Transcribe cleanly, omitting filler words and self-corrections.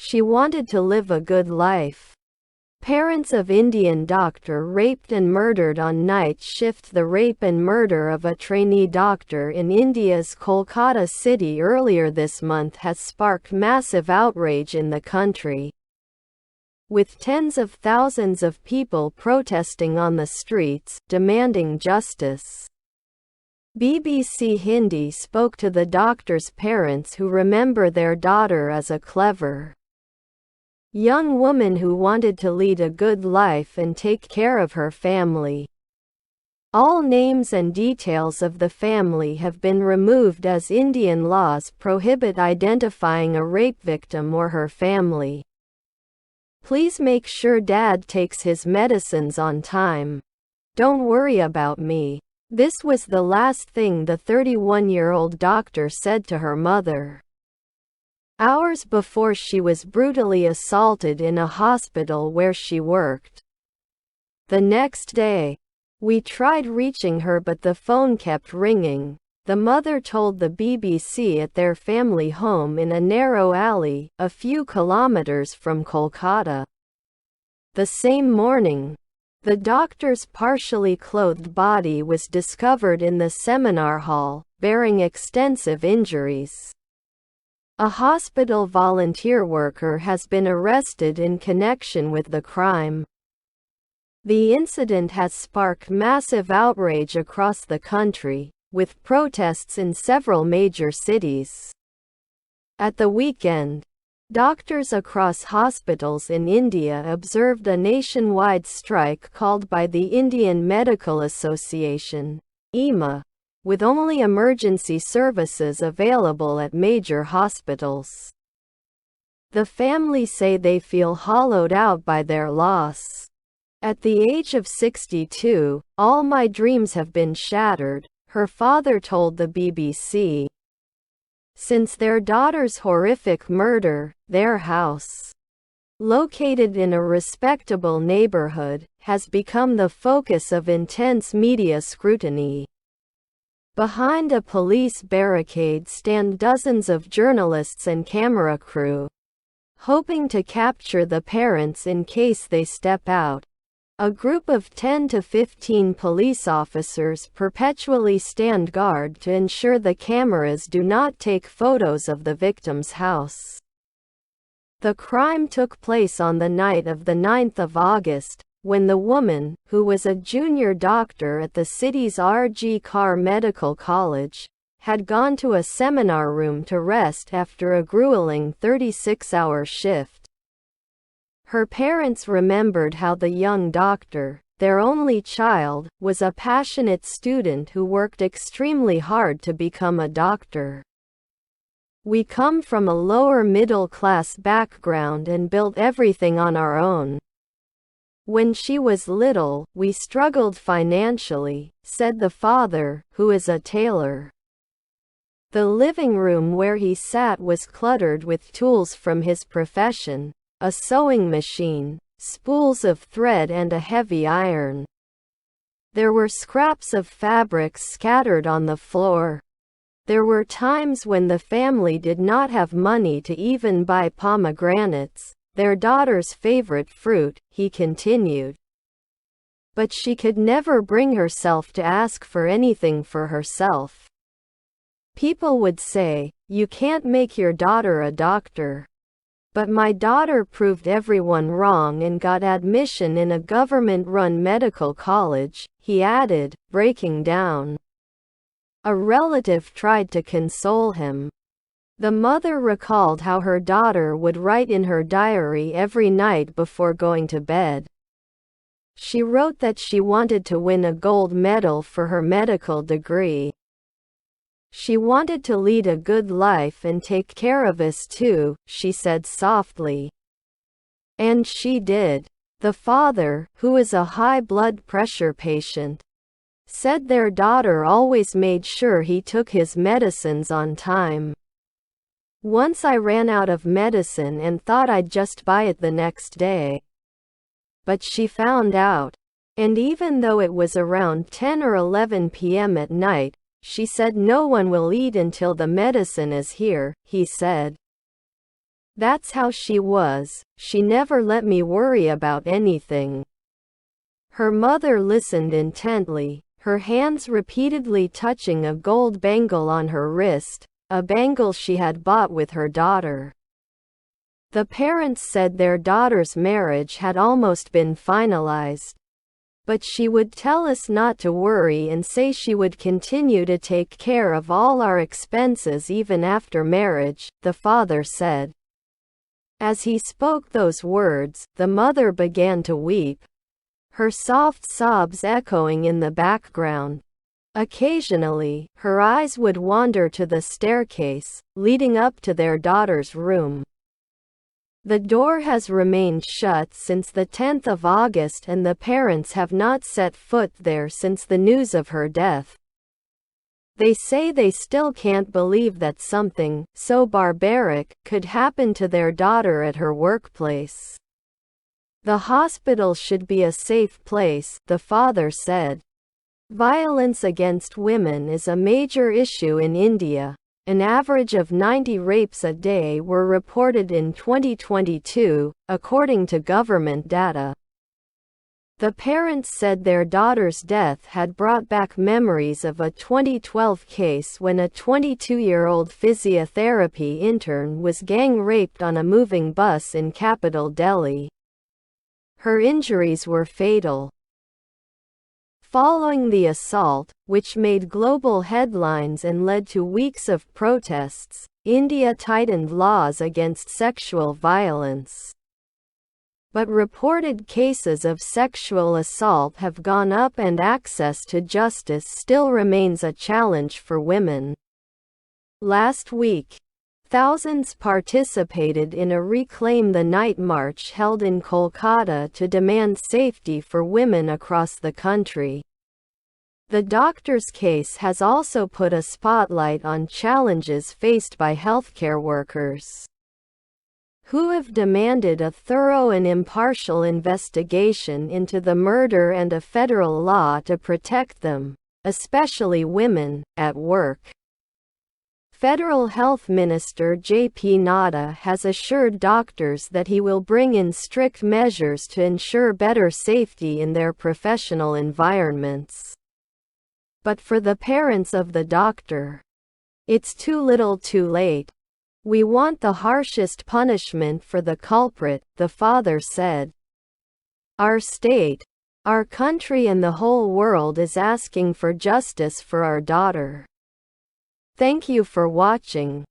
She wanted to live a good life. Parents of Indian doctor raped and murdered on night shift. The rape and murder of a trainee doctor in India's Kolkata city earlier this month has sparked massive outrage in the country, with tens of thousands of people protesting on the streets, demanding justice. BBC Hindi spoke to the doctor's parents, who remember their daughter as a clever young woman who wanted to lead a good life and take care of her family. All names and details of the family have been removed as Indian laws prohibit identifying a rape victim or her family. Please make sure Dad takes his medicines on time. Don't worry about me. This was the last thing the 31-year-old doctor said to her mother, hours before she was brutally assaulted in a hospital where she worked. The next day, "We tried reaching her but the phone kept ringing," the mother told the BBC at their family home in a narrow alley, a few kilometers from Kolkata. The same morning, the doctor's partially clothed body was discovered in the seminar hall, bearing extensive injuries. A hospital volunteer worker has been arrested in connection with the crime. The incident has sparked massive outrage across the country, with protests in several major cities. At the weekend, doctors across hospitals in India observed a nationwide strike called by the Indian Medical Association, (IMA), with only emergency services available at major hospitals. The family say they feel hollowed out by their loss. "At the age of 62, all my dreams have been shattered," her father told the BBC. Since their daughter's horrific murder, their house, located in a respectable neighborhood, has become the focus of intense media scrutiny. Behind a police barricade stand dozens of journalists and camera crew, hoping to capture the parents in case they step out. A group of 10 to 15 police officers perpetually stand guard to ensure the cameras do not take photos of the victim's house. The crime took place on the night of the 9th of August, when the woman, who was a junior doctor at the city's R.G. Kar Medical College, had gone to a seminar room to rest after a grueling 36-hour shift. Her parents remembered how the young doctor, their only child, was a passionate student who worked extremely hard to become a doctor. "We come from a lower middle-class background and built everything on our own. When she was little, we struggled financially," said the father, who is a tailor. The living room where he sat was cluttered with tools from his profession: a sewing machine, spools of thread and a heavy iron. There were scraps of fabric scattered on the floor. There were times when the family did not have money to even buy pomegranates, their daughter's favorite fruit, he continued. But she could never bring herself to ask for anything for herself. People would say, "You can't make your daughter a doctor." But my daughter proved everyone wrong and got admission in a government-run medical college, he added, breaking down. A relative tried to console him. The mother recalled how her daughter would write in her diary every night before going to bed. She wrote that she wanted to win a gold medal for her medical degree. "She wanted to lead a good life and take care of us too," she said softly. And she did. The father, who is a high blood pressure patient, said their daughter always made sure he took his medicines on time. "Once I ran out of medicine and thought I'd just buy it the next day. But she found out. And even though it was around 10 or 11 p.m. at night, she said no one will eat until the medicine is here," he said. That's how she was. She never let me worry about anything." Her mother listened intently, her hands repeatedly touching a gold bangle on her wrist, a bangle she had bought with her daughter. The parents said their daughter's marriage had almost been finalized. But she would tell us not to worry and say she would continue to take care of all our expenses even after marriage, the father said. As he spoke those words, the mother began to weep, her soft sobs echoing in the background. Occasionally, her eyes would wander to the staircase, leading up to their daughter's room. The door has remained shut since the 10th of August and the parents have not set foot there since the news of her death. They say they still can't believe that something so barbaric could happen to their daughter at her workplace. The hospital should be a safe place, the father said. Violence against women is a major issue in India. An average of 90 rapes a day were reported in 2022, according to government data. The parents said their daughter's death had brought back memories of a 2012 case when a 22-year-old physiotherapy intern was gang-raped on a moving bus in capital Delhi. Her injuries were fatal. Following the assault, which made global headlines and led to weeks of protests, India tightened laws against sexual violence. But reported cases of sexual assault have gone up and access to justice still remains a challenge for women. Last week, thousands participated in a Reclaim the Night march held in Kolkata to demand safety for women across the country. The doctor's case has also put a spotlight on challenges faced by healthcare workers, who have demanded a thorough and impartial investigation into the murder and a federal law to protect them, especially women, at work. Federal Health Minister J.P. Nadda has assured doctors that he will bring in strict measures to ensure better safety in their professional environments. But for the parents of the doctor, it's too little too late. We want the harshest punishment for the culprit, the father said. Our state, our country and the whole world is asking for justice for our daughter. Thank you for watching.